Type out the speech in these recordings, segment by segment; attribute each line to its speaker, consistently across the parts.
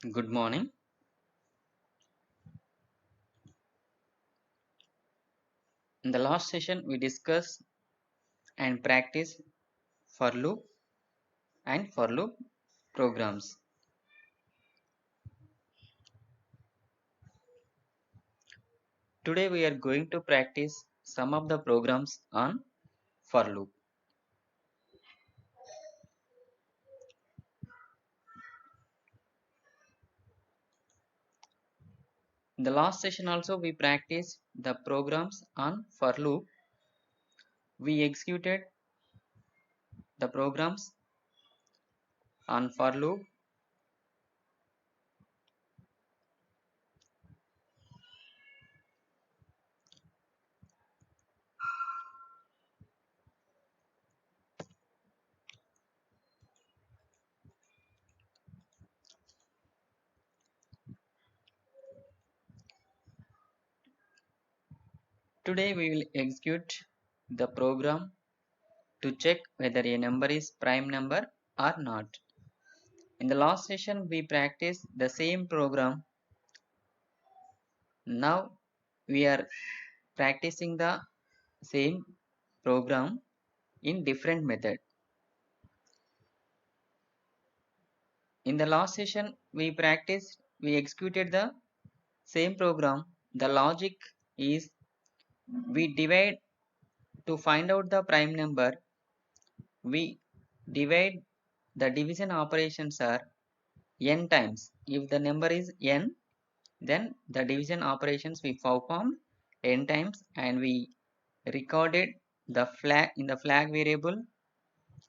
Speaker 1: Good morning. In the last session, we discussed and practiced for loop and for loop programs. Today, we are going to practice some of the programs on for loop. In the last session, also, we practiced the programs on for loop. We executed the programs on for loop. Today, we will execute the program to check whether a number is prime number or not. In the last session, we practiced the same program. Now we are practicing the same program in different method. In the last session, we executed the same program. The logic is we divide to find out the prime number. We divide the division operations are n times. If the number is n, then the division operations we performed n times and we recorded the flag in the flag variable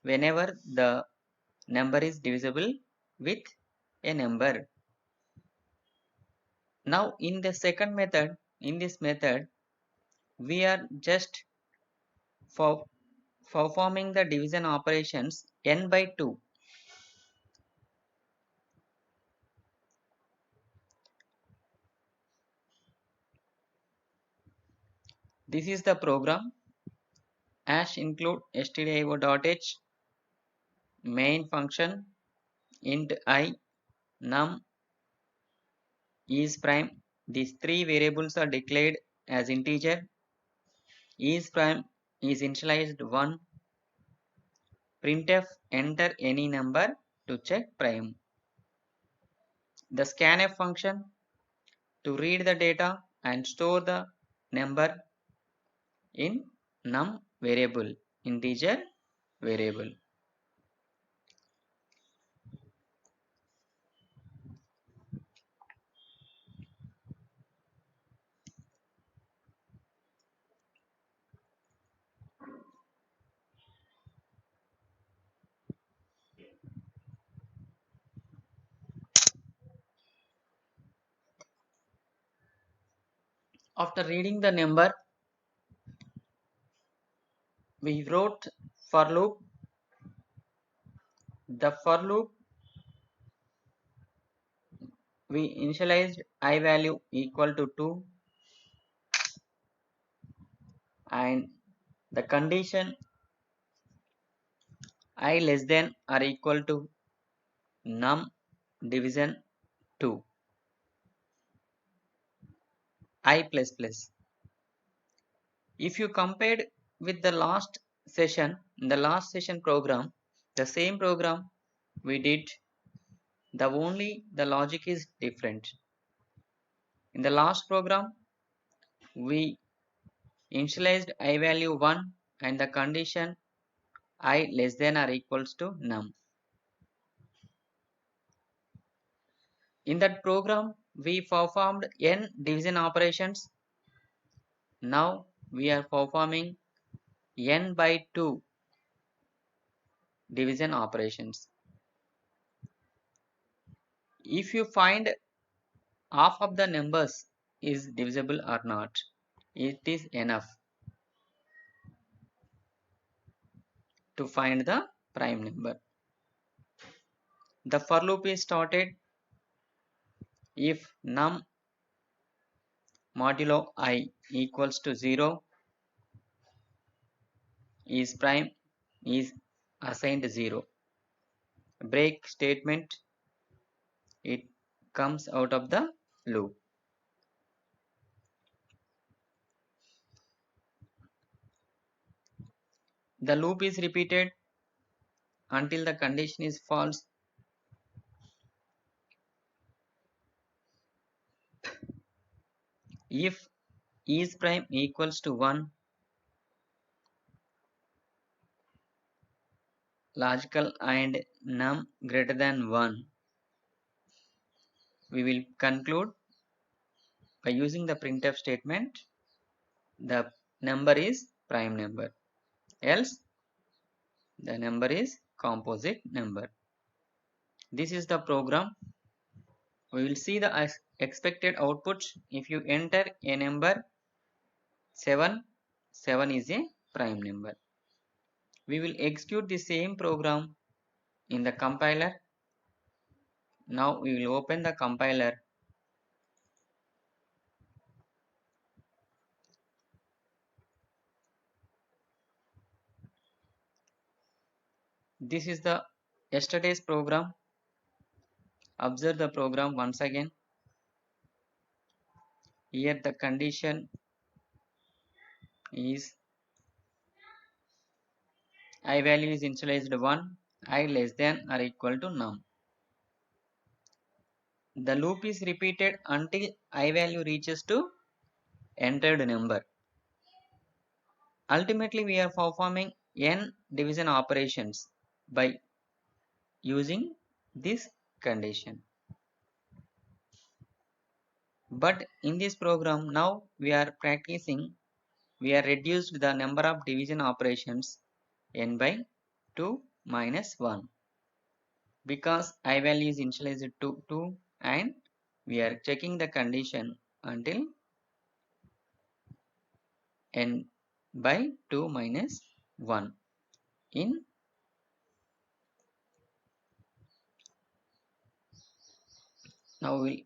Speaker 1: whenever the number is divisible with a number. Now in the second method, in this method, we are just for performing the division operations n by 2. This is the program hash include stdio.h main function int I num is prime. These three variables are declared as integer. Is prime is initialized 1. Printf enter any number to check prime. The scanf function to read the data and store the number in num variable, integer variable. After reading the number, we wrote for loop. The for loop we initialized I value equal to 2 and the condition I less than or equal to num division 2 I plus plus. If you compared with the last session, in the last session program, the same program we did, the logic is different. In the last program, we initialized I value 1 and the condition I less than or equals to num. In that program, we performed n division operations. Now we are performing n by 2 division operations. If you find half of the numbers is divisible or not, it is enough to find the prime number. The for loop is started if num modulo I equals to 0 is prime is assigned 0. Break statement, it comes out of the loop. The loop is repeated until the condition is false. If is prime equals to 1, logical and num greater than 1, we will conclude by using the printf statement the number is prime number, else the number is composite number. This is the program. We will see the expected output. If you enter a number 7, 7 is a prime number. We will execute the same program in the compiler. Now we will open the compiler. This is the yesterday's program. Observe the program once again. Here the condition is I value is initialized 1, I less than or equal to num. The loop is repeated until I value reaches to entered number. Ultimately, we are performing n division operations by using this condition. But in this program, now we are practicing, we are reduced the number of division operations n by 2 minus 1 because I value is initialized to 2 and we are checking the condition until n by 2 minus 1 in now we'll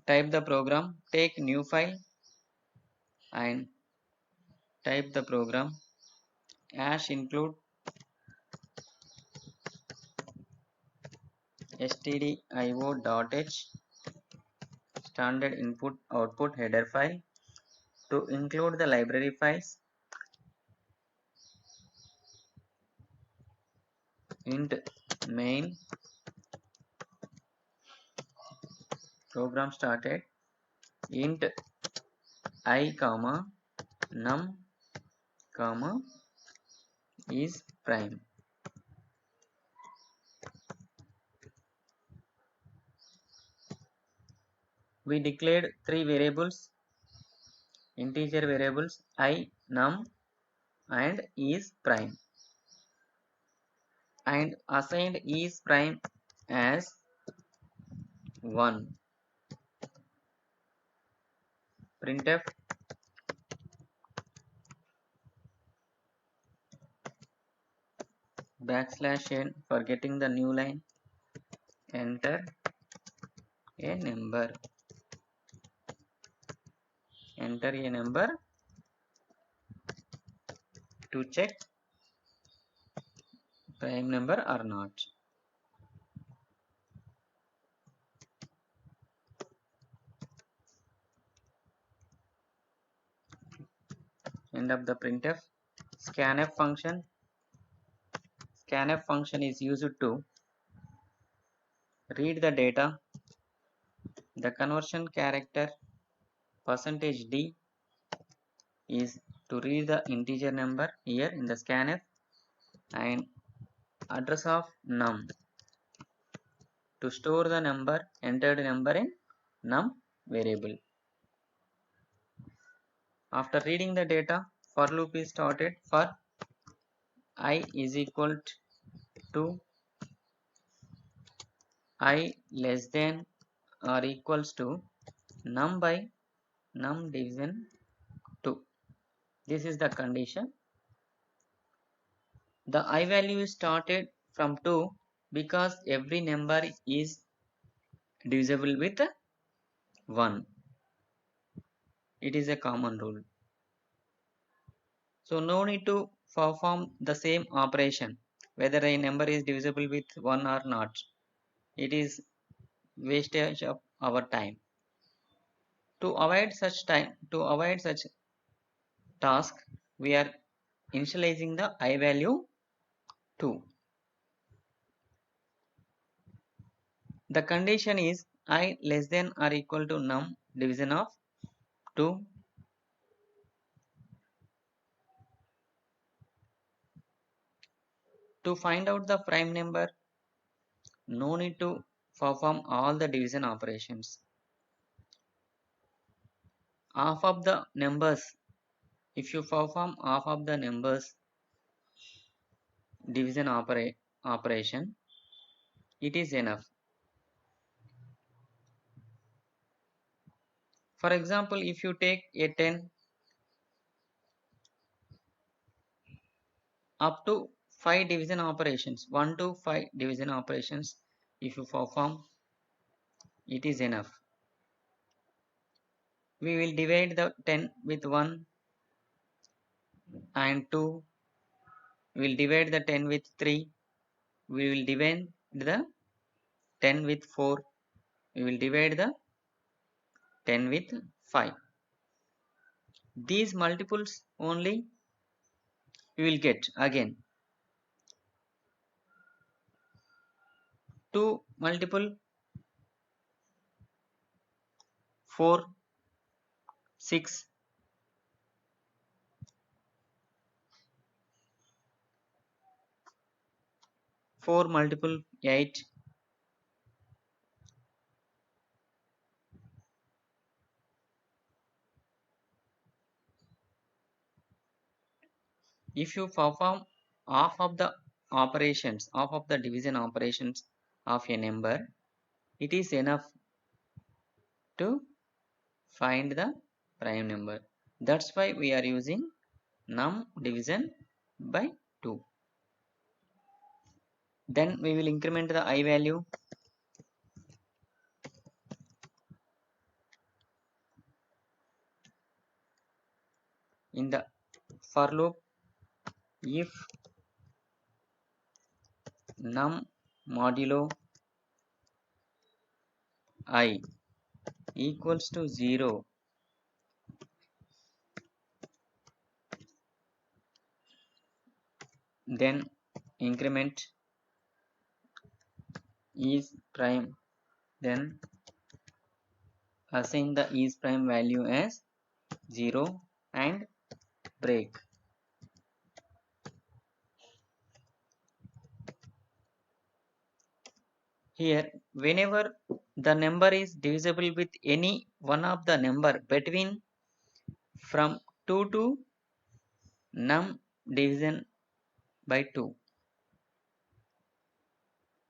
Speaker 1: type the program, take new file and type the program hash include stdio.h standard input output header file to include the library files int main program started int I comma num comma is prime. We declared three variables, integer variables I, num and is prime, and assigned is prime as 1. Printf \n for getting the new line, enter a number, enter a number to check prime number or not. End of the printf. Scanf function. Scanf function is used to read the data. The conversion character %d is to read the integer number here in the scanf and address of num to store the number, entered number in num variable. After reading the data, for loop is started for I is equal to I less than or equals to num by num division 2. This is the condition. The I value is started from 2 because every number is divisible with 1. It is a common rule. So no need to perform the same operation whether a number is divisible with 1 or not. It is wastage of our time. To avoid such task, we are initializing the I value 2. The condition is I less than or equal to num division of 2. To find out the prime number, no need to perform all the division operations. Half of the numbers, if you perform half of the numbers division operation, it is enough. For example, if you take a 10 up to 5 division operations, 1 to 5 division operations, if you perform, it is enough. We will divide the 10 with 1 and 2. We will divide the 10 with 3. We will divide the 10 with 4. We will divide the 10 with 5. These multiples only we will get again. 2 multiple 4, 6, 4 multiple 8, if you perform half of the operations, half of the division operations of a number, it is enough to find the prime number. That's why we are using num division by 2. Then we will increment the I value. In the for loop, if num modulo I equals to 0, then increment is prime, then assign the is prime value as 0 and break. Here, whenever the number is divisible with any one of the number between from 2 to num division by 2,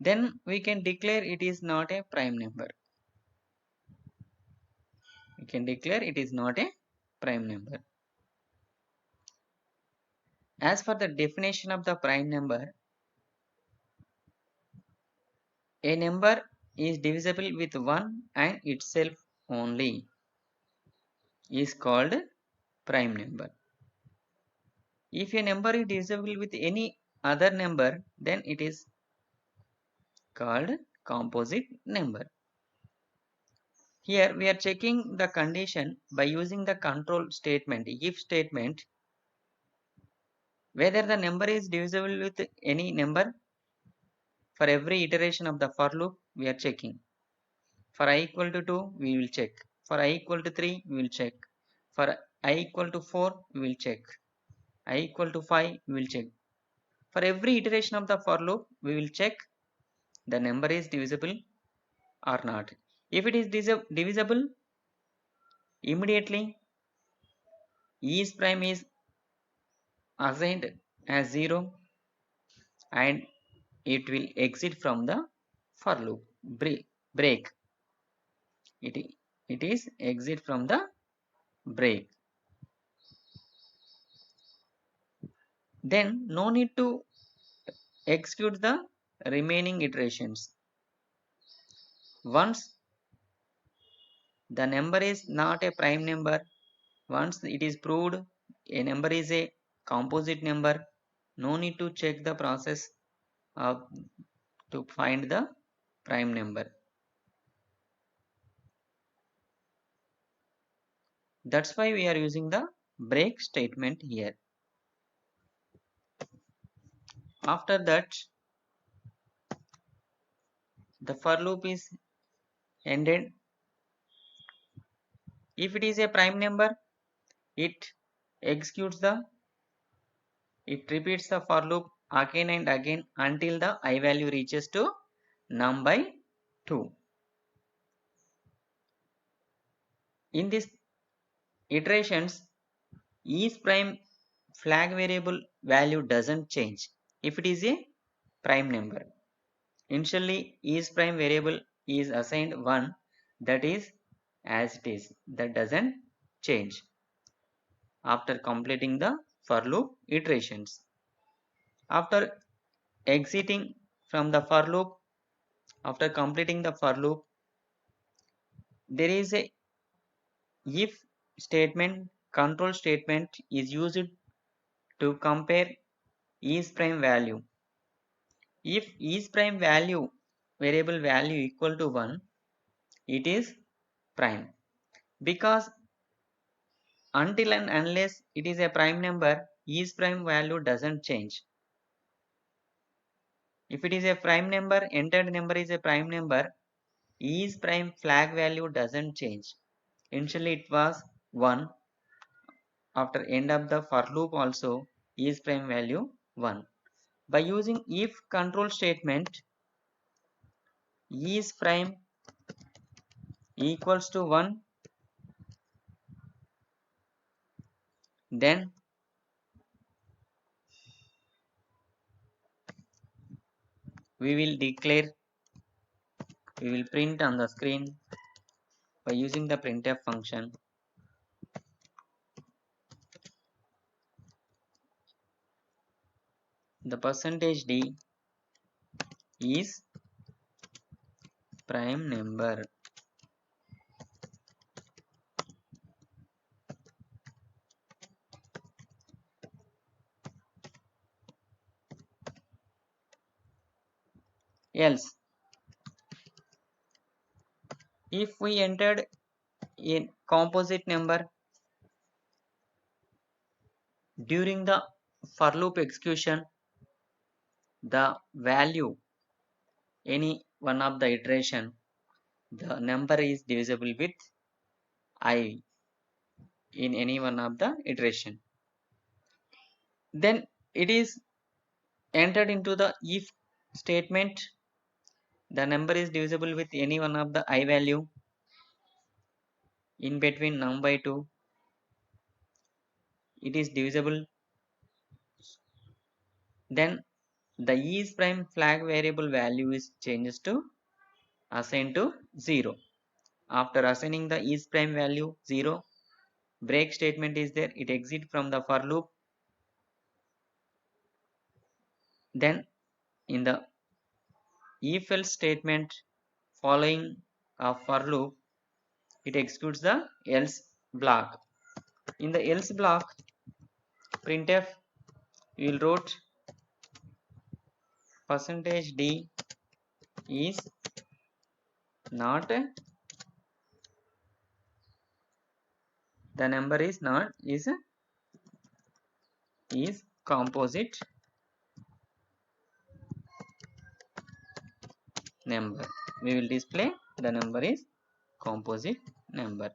Speaker 1: then we can declare it is not a prime number. We can declare it is not a prime number. As for the definition of the prime number, a number is divisible with 1 and itself only is called prime number. If a number is divisible with any other number, then it is called composite number. Here we are checking the condition by using the control statement, if statement, whether the number is divisible with any number. For every iteration of the for loop, we are checking. For I equal to 2, we will check. For I equal to 3, we will check. For I equal to 4, we will check. I equal to 5, we will check. For every iteration of the for loop, we will check the number is divisible or not. If it is divisible, immediately is prime is assigned as 0 and it will exit from the for loop. Break. It is exit from the break. Then no need to execute the remaining iterations. Once the number is not a prime number, once it is proved a number is a composite number, no need to check the process of to find the prime number. That's why we are using the break statement here. After that, the for loop is ended. If it is a prime number, it executes it repeats the for loop again and again until the I value reaches to num by 2. In these iterations, is prime flag variable value doesn't change if it is a prime number. Initially, is prime variable is assigned 1, that is as it is, that doesn't change after completing the for loop iterations. After exiting from the for loop, after completing the for loop, there is a if statement, control statement is used to compare is prime value. If is prime value variable value equal to 1, it is prime, because until and unless it is a prime number, is prime value doesn't change. If it is a prime number, entered number is a prime number, is prime flag value doesn't change. Initially it was 1, after end of the for loop also is prime value 1. By using if control statement, is prime equals to 1, then we will print on the screen by using the printf function. The percentage d is prime number. Else, if we entered a composite number during the for loop execution, the value any one of the iteration, the number is divisible with I in any one of the iteration, then it is entered into the if statement, the number is divisible with any one of the I value in between num by 2, it is divisible, then the is prime flag variable value is changes to assigned to 0. After assigning the is prime value 0, break statement is there, it exits from the for loop. Then in the if else statement following a for loop, it executes the else block. In the else block, printf will wrote percentage d is not, the number is not is composite number. We will display the number is composite number.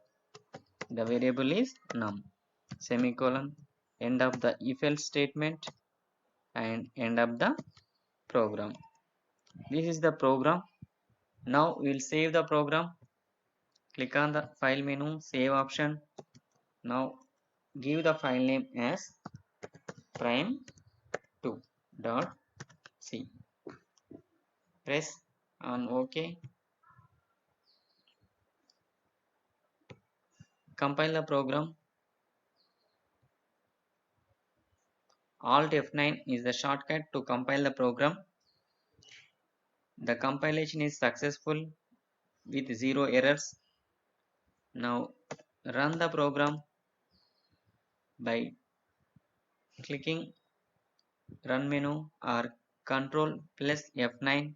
Speaker 1: The variable is num, semicolon, end of the if else statement and end of the program. This is the program. Now we will save the program. Click on the file menu, save option. Now give the file name as prime2.c. Press on OK. Compile the program. Alt F9 is the shortcut to compile the program. The compilation is successful with 0 errors. Now run the program by clicking run menu or control plus F9.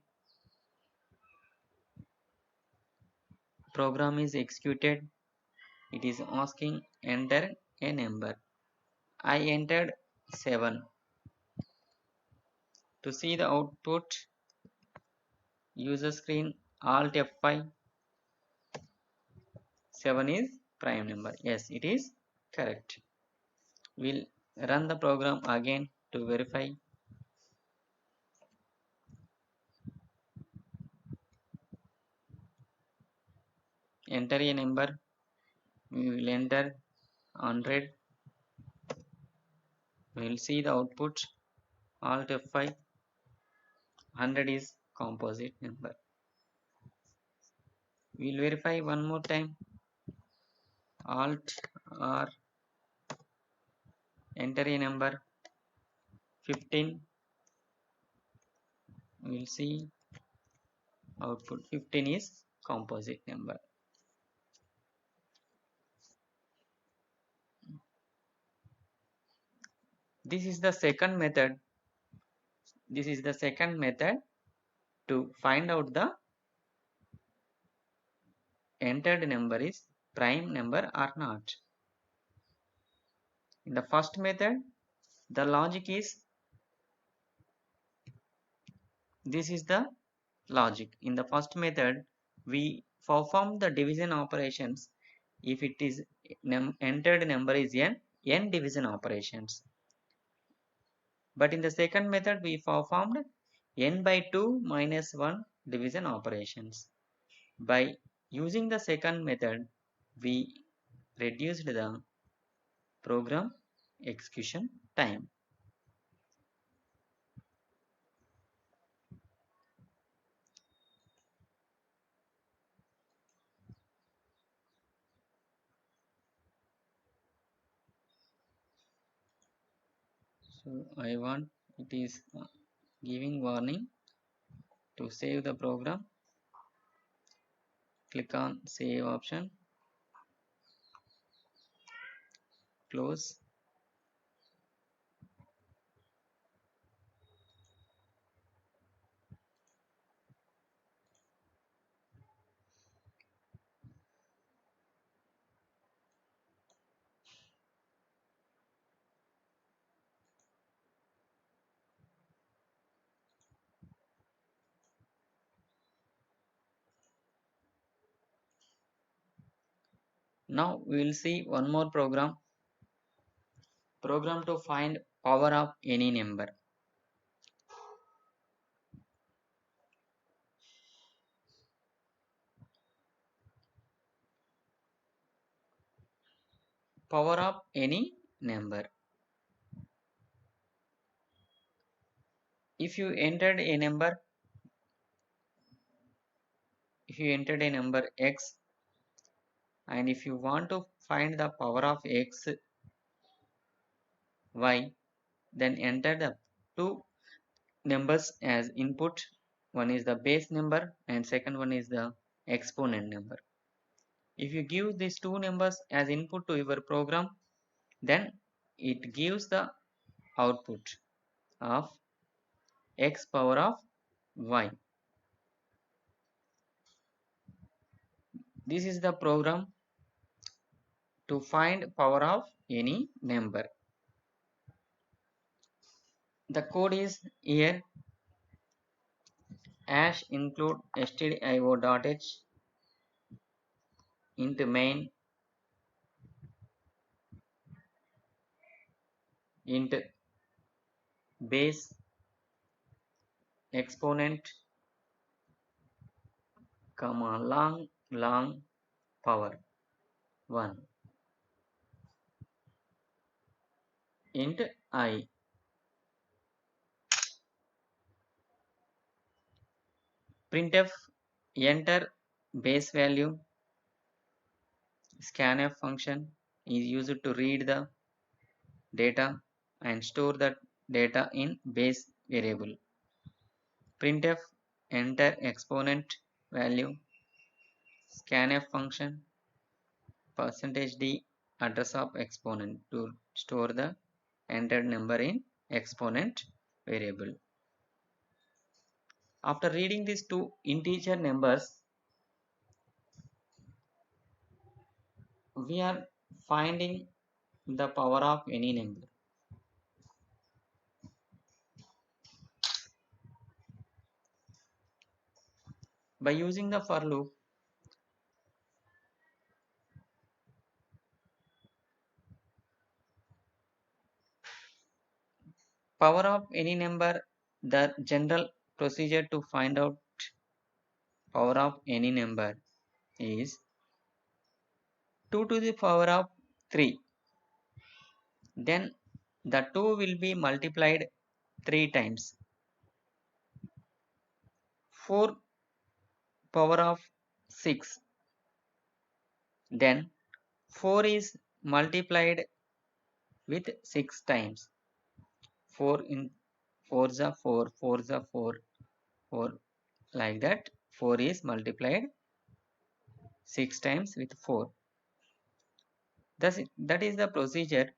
Speaker 1: Program is executed. it is asking enter a number. I entered 7. To see the output, user screen, Alt F5. 7 is prime number. Yes, it is correct. We'll run the program again to verify. Enter a number. We will enter 100. We will see the output. Alt F5. 100 is composite number. We will verify one more time. Alt R. Enter a number 15. We will see output 15 is composite number. This is the second method. This is the second method to find out the entered number is prime number or not. In the first method, the logic is this is the logic. In the first method, we perform the division operations. If it is entered number is n division operations. But in the second method, we performed n by 2 minus 1 division operations. By using the second method, we reduced the program execution time. So I want it is giving warning to save the program. Click on save option, close. Now we will see one more program to find power of any number. Power of any number. If you entered a number x, and if you want to find the power of x, y, then enter the two numbers as input. One is the base number and second one is the exponent number. If you give these two numbers as input to your program, then it gives the output of x power of y. This is the program to find power of any number. The code is here. Hash include stdio.h int main int base exponent comma long power 1 int I. Printf enter base value. Scanf function is used to read the data and store that data in base variable. Printf enter exponent value. Scanf function %d address of exponent to store the entered number in exponent variable. After reading these two integer numbers, we are finding the power of any number. By using the for loop, power of any number, the general procedure to find out power of any number is 2 to the power of 3. Then the 2 will be multiplied 3 times. 4 power of 6. Then 4 is multiplied with 6 times. 4 in 4 is a 4, 4 is a 4, 4, like that. 4 is multiplied 6 times with 4. That is the procedure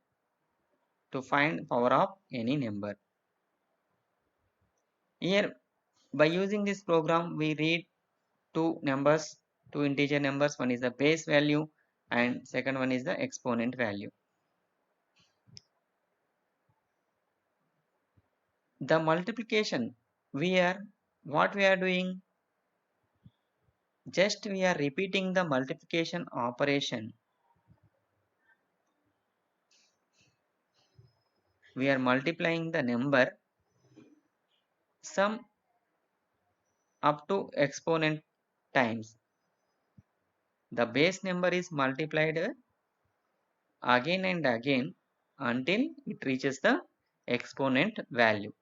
Speaker 1: to find power of any number. Here, by using this program, we read two numbers, two integer numbers. One is the base value and second one is the exponent value. The multiplication, what we are doing, just we are repeating the multiplication operation. We are multiplying the number sum up to exponent times. The base number is multiplied again and again until it reaches the exponent value.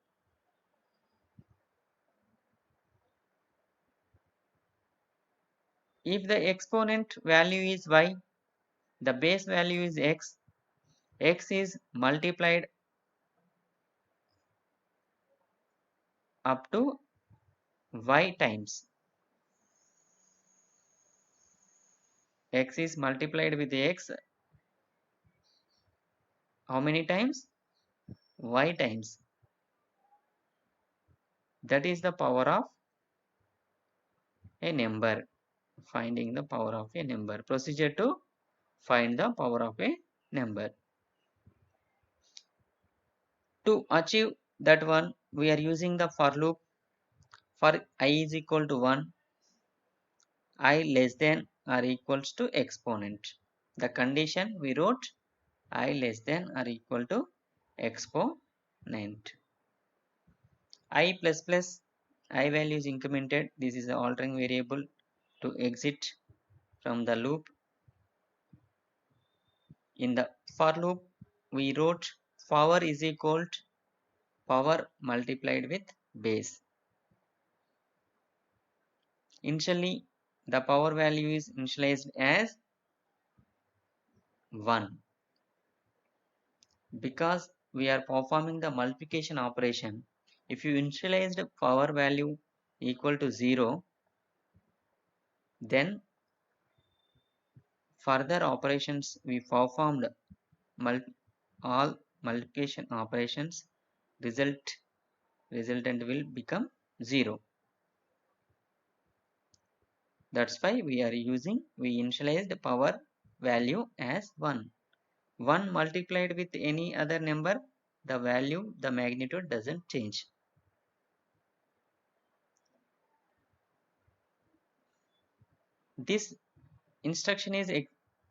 Speaker 1: If the exponent value is y, the base value is x, x is multiplied up to y times. X is multiplied with x how many times? Y times. That is the power of a number. Finding the power of a number. Procedure to find the power of a number. To achieve that one, we are using the for loop. For I is equal to 1, I less than or equals to exponent. The condition we wrote I less than or equal to exponent. I plus plus, I value is incremented. This is the altering variable to exit from the loop. In the for loop, we wrote power is equal to power multiplied with base. Initially, the power value is initialized as 1. Because we are performing the multiplication operation, if you initialize the power value equal to 0, then further operations we performed all multiplication operations resultant will become 0. That's why we initialize the power value as 1. 1 multiplied with any other number, the value, the magnitude doesn't change. This instruction is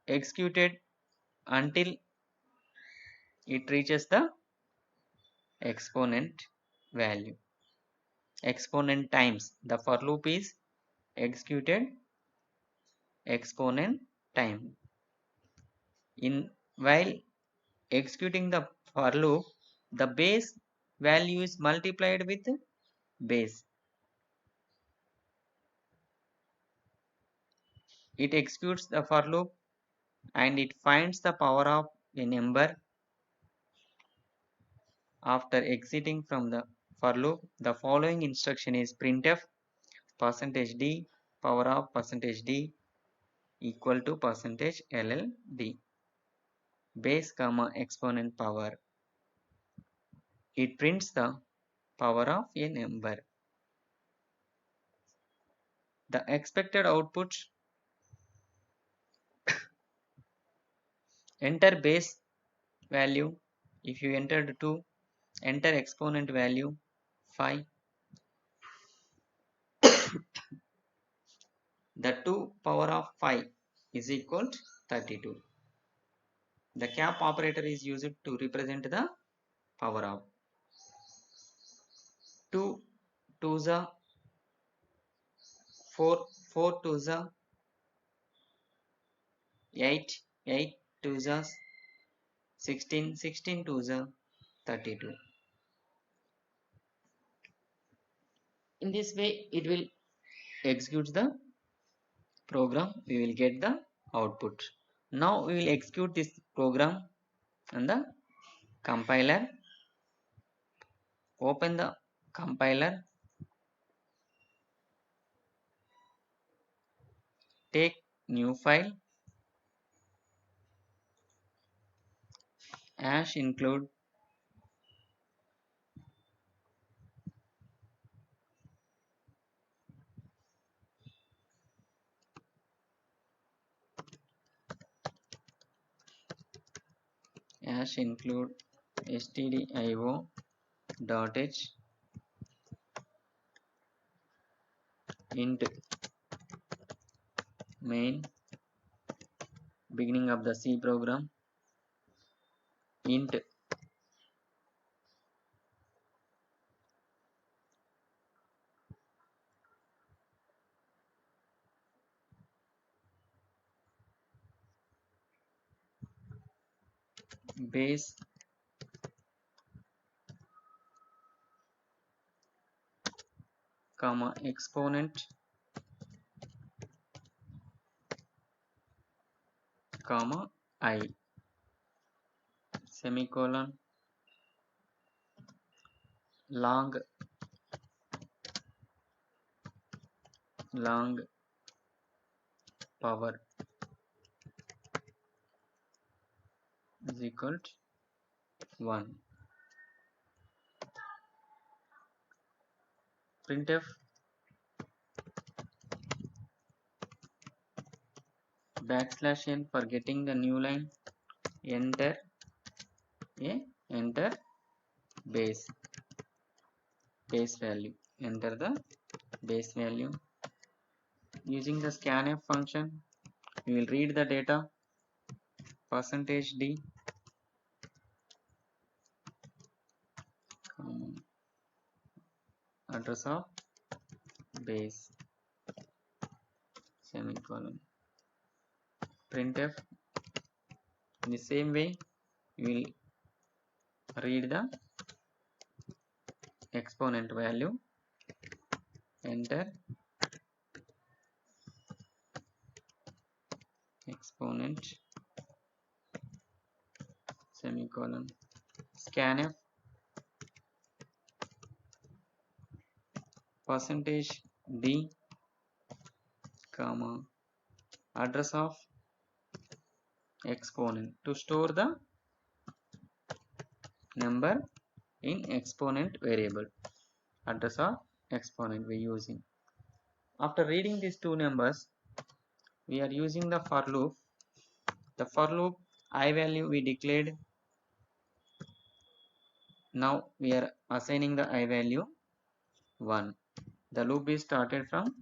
Speaker 1: executed until it reaches the exponent value. Exponent times. The for loop is executed exponent time. While executing the for loop, the base value is multiplied with base. It executes the for loop and it finds the power of a number. After exiting from the for loop, the following instruction is printf %d power of %d equal to %lld base comma exponent power. It prints the power of a number. The expected output enter base value. If you entered 2, enter exponent value 5. The 2 power of 5 is equal to 32. The cap operator is used to represent the power of 2 2s are 4, 4 2s are 8, 8 2s are 16, 16 2s are 32. In this way it will execute the program, we will get the output. Now we will execute this program on the compiler. Open the compiler, take new file, #include #include stdio.h int main, beginning of the C program, int base comma exponent comma I semicolon long power is equal to 1. Printf \n for getting the new line, enter enter base value, enter the base value. Using the scanf function we will read the data, %d address of base semicolon. Printf in the same way we will read the exponent value, enter exponent semicolon. Scanf %d comma address of exponent to store the number in exponent variable, address of exponent we using. After reading these two numbers we are using the for loop. The for loop I value we declared, now we are assigning the I value 1. The loop is started from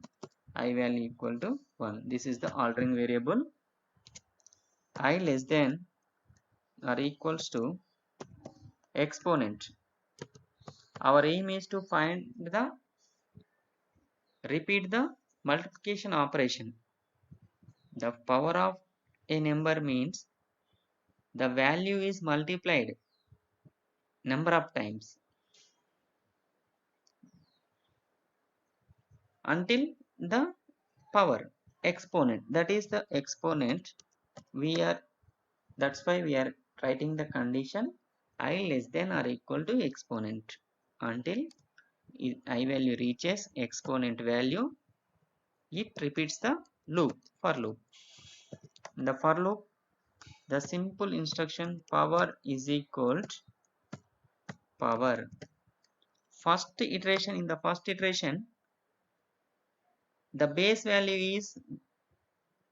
Speaker 1: I value equal to 1. This is the altering variable. I less than or equals to exponent. Our aim is to find the repeat the multiplication operation. The power of a number means the value is multiplied number of times until the power exponent, that is the exponent we are, that's why we are writing the condition I less than or equal to exponent until I value reaches exponent value. It repeats the loop, for loop. In the for loop the simple instruction power is equal to power. First iteration, in the first iteration the base value is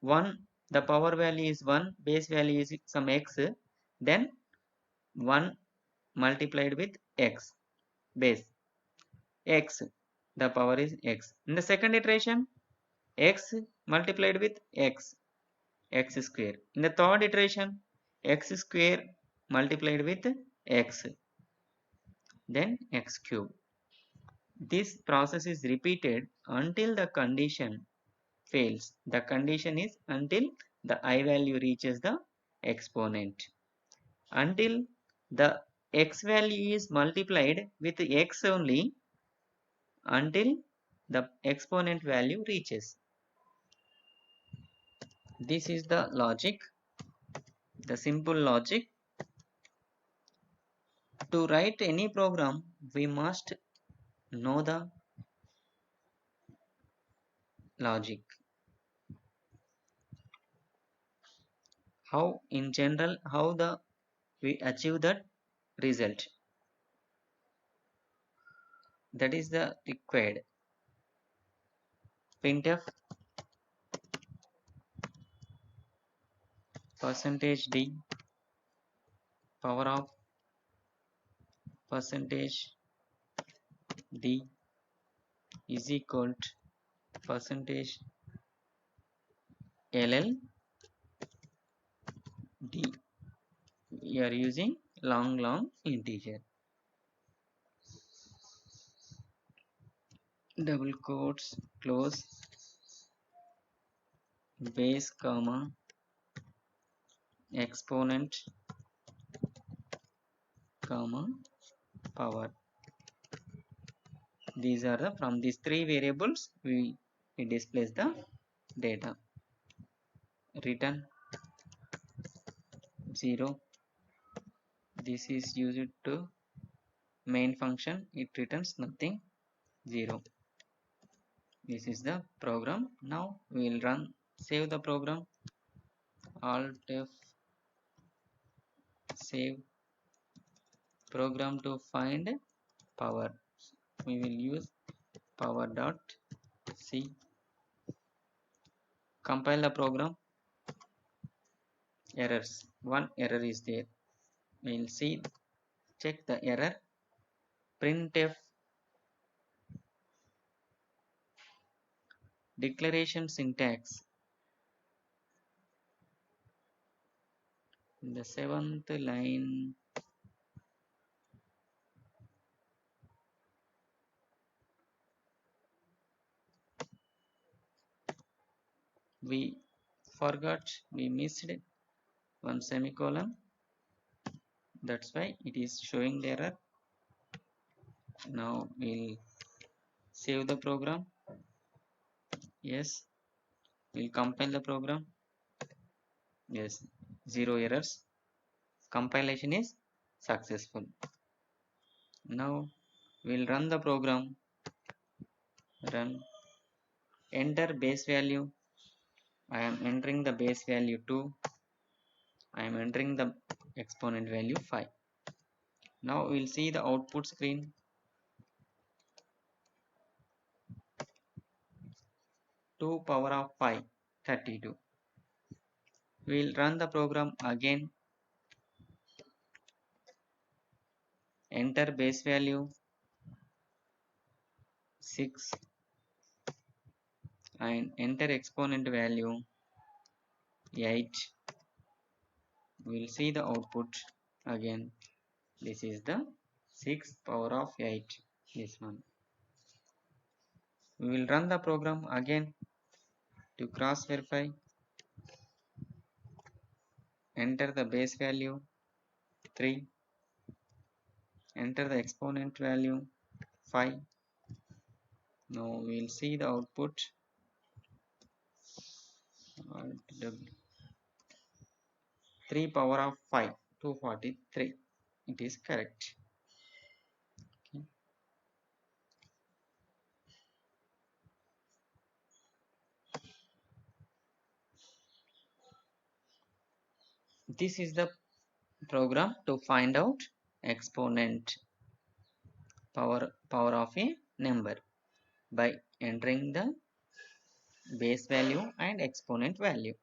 Speaker 1: 1, the power value is 1, base value is some x, then 1 multiplied with x, base x, the power is x. In the second iteration, x multiplied with x, x square. In the third iteration, x square multiplied with x, then x cube. This process is repeated until the condition fails. The condition is until the I value reaches the exponent. Until the x value is multiplied with x only, until the exponent value reaches. This is the logic, the simple logic. To write any program, we must know the logic. How in general, how we achieve that result. That is the required. Printf %d power of %d is equal to %ll d. We are using long integer. Double quotes, close, base comma exponent comma power. These are the, from these three variables we displace the data. Return 0. This is used to main function, it returns nothing, 0. This is the program. Now we will run, save the program. Alt F, save program. To find power, we will use power dot c. Compile the program. Errors, one error is there. We will see, check the error. Printf declaration syntax. In the 7th line, we forgot, we missed one semicolon, that's why it is showing the error. Now we'll save the program. Yes, we'll compile the program. Yes, 0 errors. Compilation is successful. Now we'll run the program. Run. Enter base value. I am entering the base value 2. I am entering the exponent value 5. Now we'll see the output screen. 2 power of 5, 32. We'll run the program again. Enter base value 6 and enter exponent value 8. We'll see the output again. This is the 6 power of 8, this one. We will run the program again to cross verify. Enter the base value 3. Enter the exponent value 5. Now we will see the output. 3 power of 5, 243. It is correct. Okay. This is the program to find out exponent power of a number by entering the base value and exponent value.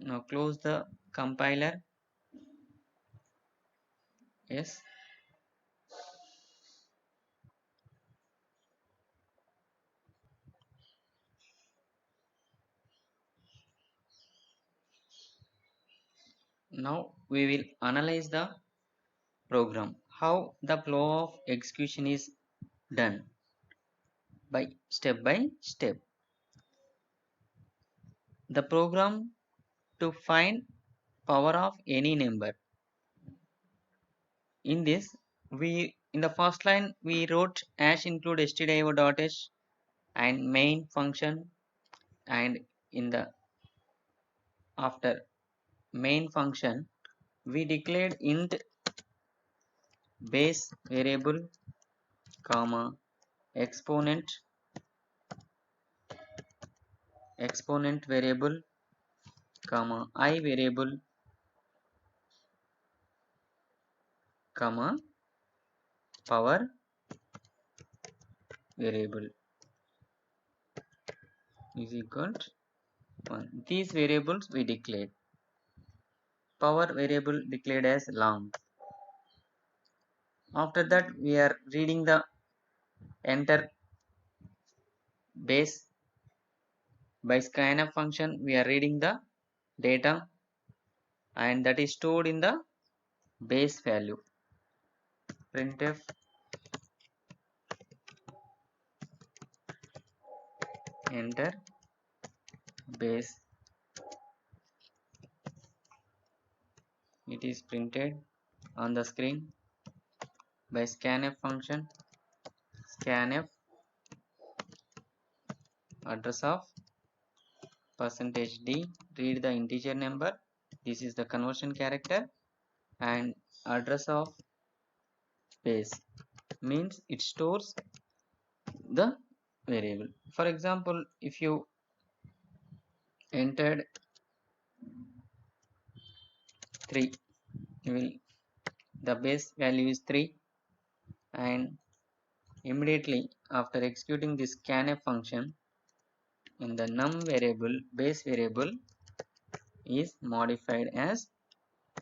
Speaker 1: Now close the compiler. Yes. Now we will analyze the program, how the flow of execution is done by step. The program to find power of any number. In this, we in the first line we wrote hash include stdio.h and main function, and in the after main function we declared int base variable comma exponent variable comma I variable comma power variable is equal to 1. These variables we declared. Power variable declared as long. After that we are reading the enter base. By scanf function we are reading the data, and that is stored in the base value. Printf enter base, it is printed on the screen. By scanf function, scanf address of %d, read the integer number, this is the conversion character, and address of base means it stores the variable. For example, if you entered 3, you will the base value is 3, and immediately after executing this scanf function, in the num variable base variable is modified as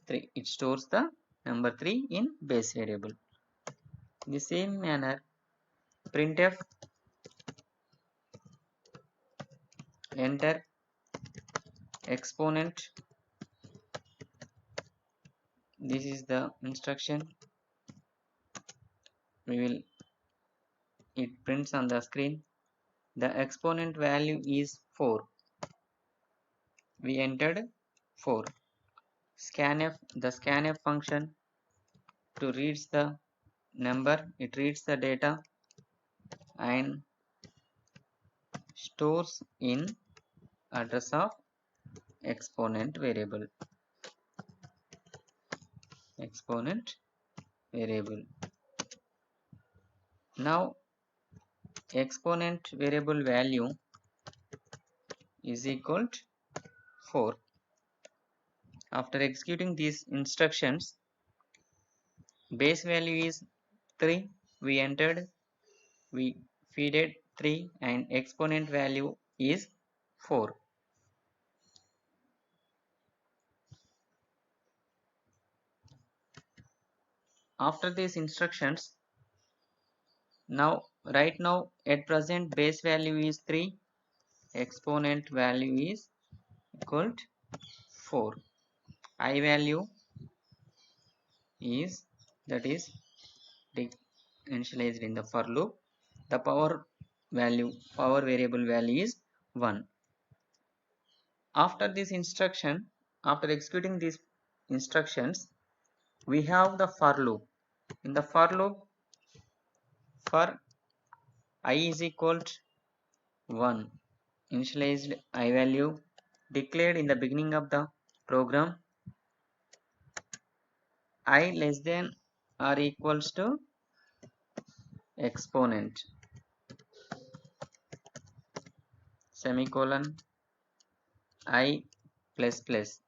Speaker 1: 3. It stores the number 3 in base variable. In the same manner, printf enter exponent, this is the instruction. We will it prints on the screen. The exponent value is 4. We entered 4. The scanf function to reads the number, it reads the data and stores in address of exponent variable. Now exponent variable value is equal to 4. After executing these instructions, base value is 3, we entered, we feeded 3, and exponent value is 4. After these instructions, right now at present base value is 3, exponent value is equal to 4. I value is, that is initialized in the for loop. The power variable value is 1. After this instruction, after executing these instructions, we have the for loop. In the for loop, for I is equal to 1, initialized I value declared in the beginning of the program, I less than or equals to exponent semicolon I plus plus.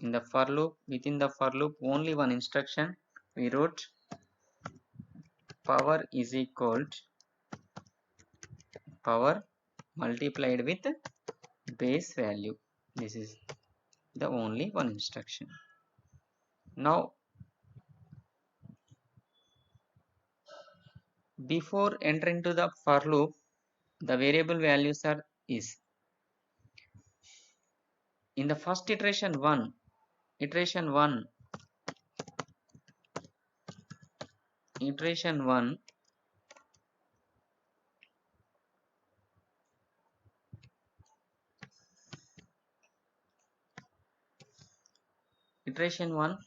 Speaker 1: In the for loop, within the for loop, only one instruction we wrote, power is equal to power multiplied with base value. This is the only one instruction. Now before entering to the for loop, the variable values are is in the first iteration 1 iteration 1 iteration 1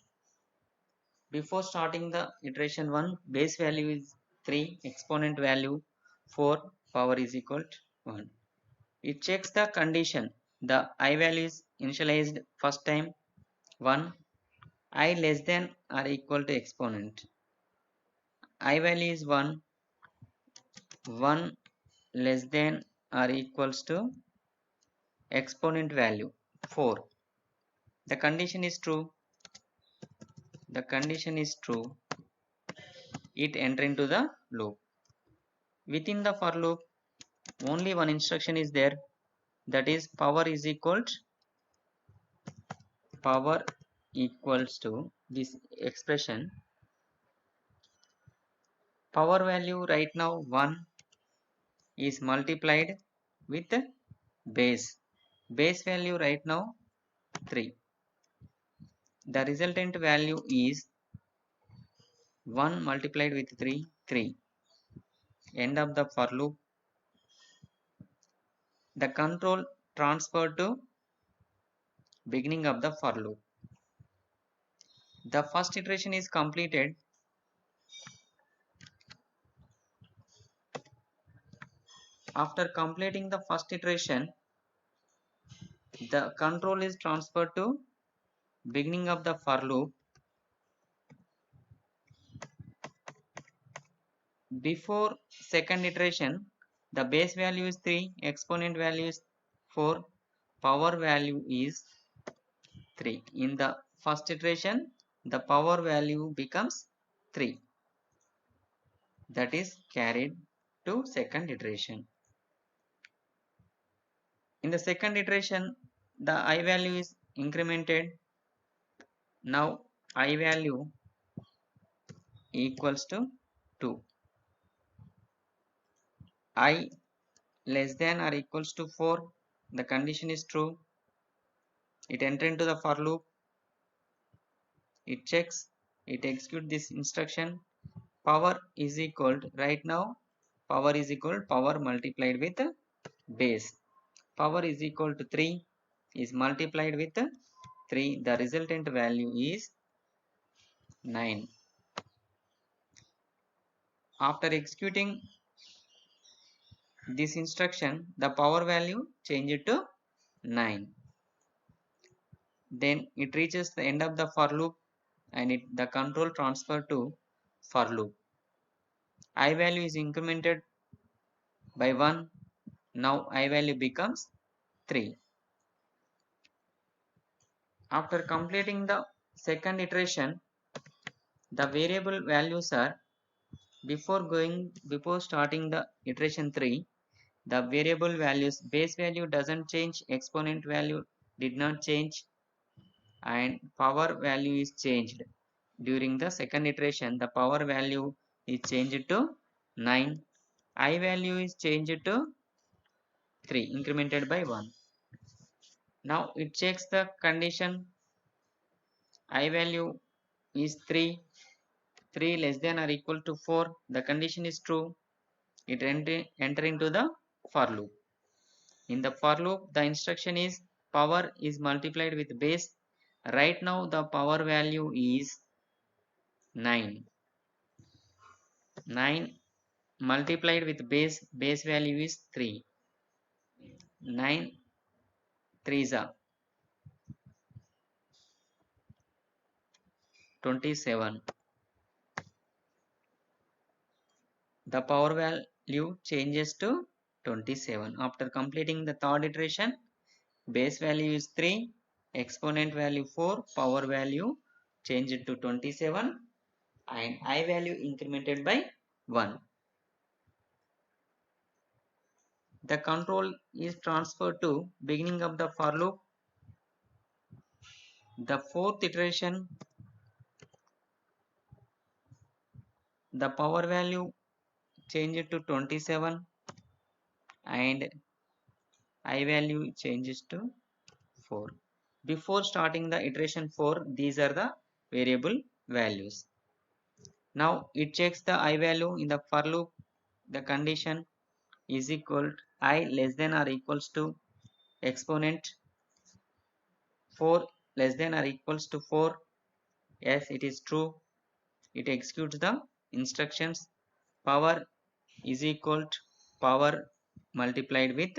Speaker 1: before starting the iteration 1, base value is 3, exponent value 4, power is equal to 1. It checks the condition. The I value is initialized first time 1, I less than or equal to exponent. I value is 1, 1 less than or equals to exponent value 4. The condition is true. The condition is true. It enter into the loop. Within the for loop, only one instruction is there, that is power equals to this expression. Power value right now 1 is multiplied with base. Base value right now 3. The resultant value is 1 multiplied with 3, 3. End of the for loop. The control transferred to beginning of the for loop. The first iteration is completed. After completing the first iteration, the control is transferred to beginning of the for loop. Before second iteration, the base value is 3, exponent value is 4, power value is 3. In the first iteration, the power value becomes 3. That is carried to second iteration. In the second iteration, the I value is incremented. Now I value equals to 2. I less than or equals to 4. The condition is true. It enter into the for loop. It checks. It executes this instruction. Power is equal to, right now power is equal to power multiplied with base. Power is equal to 3 is multiplied with 3. The resultant value is 9. After executing this instruction, the power value changed to 9. Then it reaches the end of the for loop and the control transfer to for loop. I value is incremented by 1. Now I value becomes 3. After completing the second iteration, the variable values are before starting the iteration 3, the variable values base value doesn't change, exponent value did not change, and power value is changed. During the second iteration, the power value is changed to 9, I value is changed to 3, incremented by 1. Now it checks the condition. I value is 3, 3 less than or equal to 4. The condition is true. It enter into the for loop. In the for loop, the instruction is power is multiplied with base. Right now the power value is 9. 9 multiplied with base value is 3. 9 3s are 27. The power value changes to 27. After completing the third iteration, base value is 3, exponent value 4, power value changed to 27, and I value incremented by 1. the control is transferred to beginning of the for loop. The fourth iteration, the power value changes to 27 and I value changes to 4. Before starting the iteration 4, these are the variable values. Now it checks the I value in the for loop. The condition is equal to I less than or equals to exponent 4 less than or equals to 4. Yes, it is true. It executes the instructions. Power is equal to power multiplied with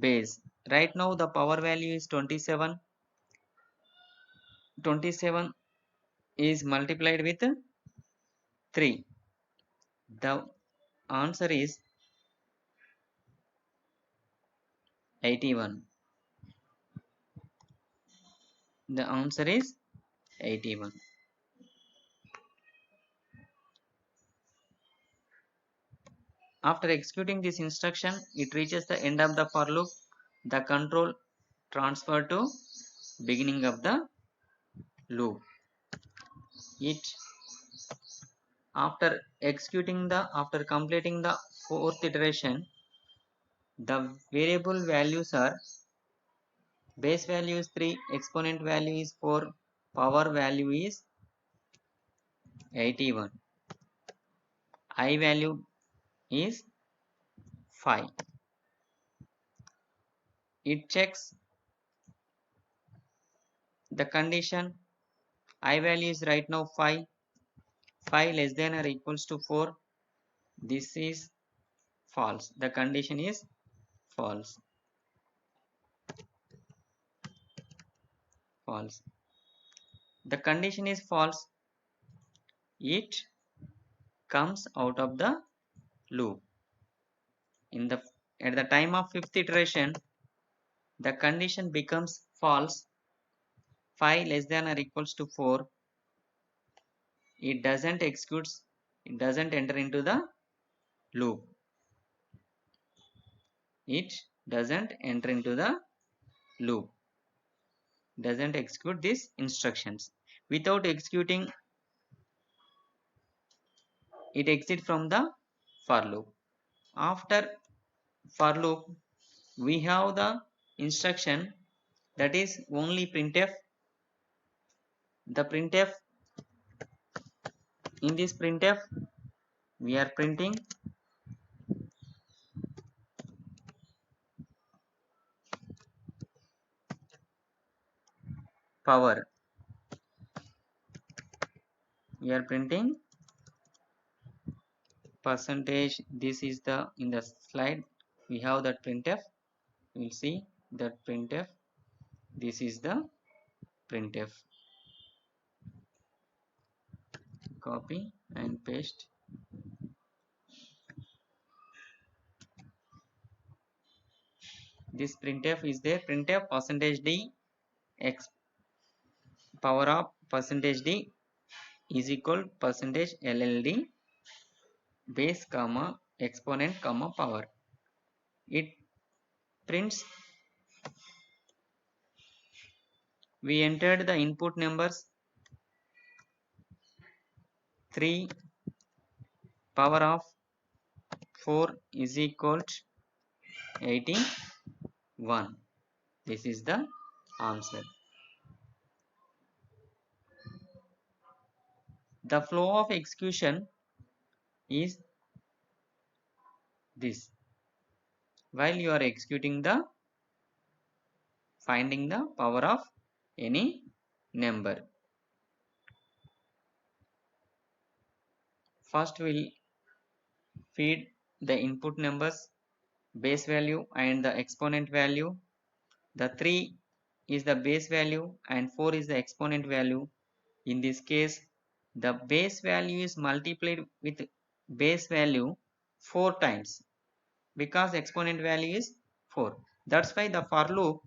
Speaker 1: base. Right now the power value is 27. 27 is multiplied with 3. The answer is 81. The answer is 81. After executing this instruction, it reaches the end of the for loop. The control transfer to beginning of the loop. It after completing the fourth iteration, the variable values are base value is 3, exponent value is 4, power value is 81, I value is 5. It checks the condition. I value is right now 5. 5 less than or equals to 4. This is false. The condition is false. False. The condition is false. It comes out of the loop. At the time of fifth iteration, the condition becomes false. 5 less than or equals to 4. It doesn't enter into the loop. It doesn't enter into the loop. Doesn't execute these instructions. Without executing, it exits from the for loop. After for loop, we have the instruction that is only printf. The printf, in this printf, we are printing power. We are printing percentage. This is the in the slide we have that printf. We will see that printf. This is the printf. Copy and paste. This printf is there. Printf percentage d x power of percentage d is equal percentage LLD base comma exponent comma power. It prints. We entered the input numbers 3, power of 4 is equal to 81. This is the answer. The flow of execution is this. While you are executing the finding the power of any number. First we'll feed the input numbers, base value and the exponent value. The 3 is the base value and 4 is the exponent value. In this case, the base value is multiplied with base value 4 times because exponent value is 4. That's why the for loop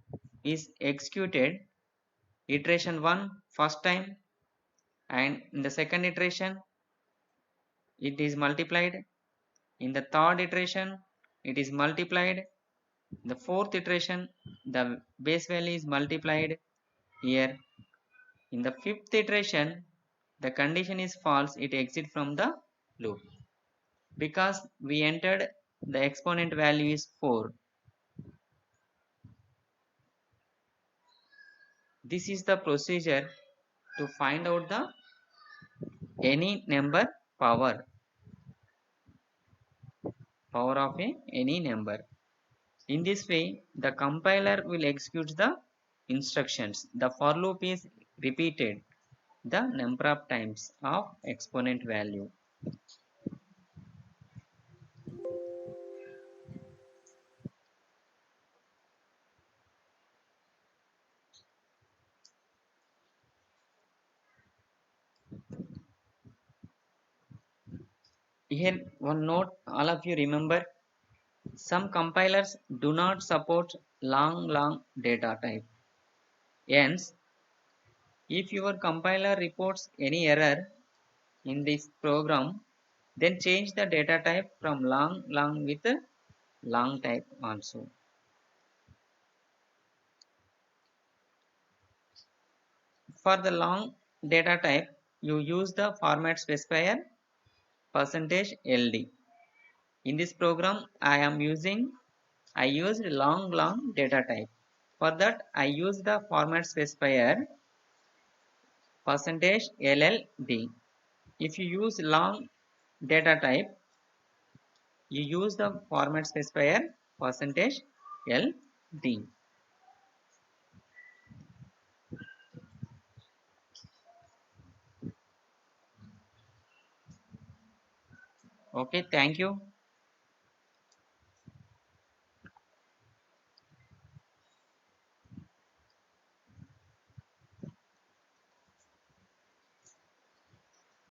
Speaker 1: is executed iteration 1 first time, and in the second iteration it is multiplied. In the third iteration it is multiplied. The fourth iteration, the base value is multiplied here. In the fifth iteration, the condition is false, it exits from the loop. Because we entered the exponent value is 4. This is the procedure to find out the any number power of any number. In this way, the compiler will execute the instructions. The for loop is repeated the number of times of exponent value. Here one note, all of you remember, some compilers do not support long data type. Hence, if your compiler reports any error in this program, then change the data type from long with long type also. For the long data type, you use the format specifier %ld. In this program, I used long data type. For that, I use the format specifier %lld. If you use long data type, you use the format specifier %ld. Okay, thank you.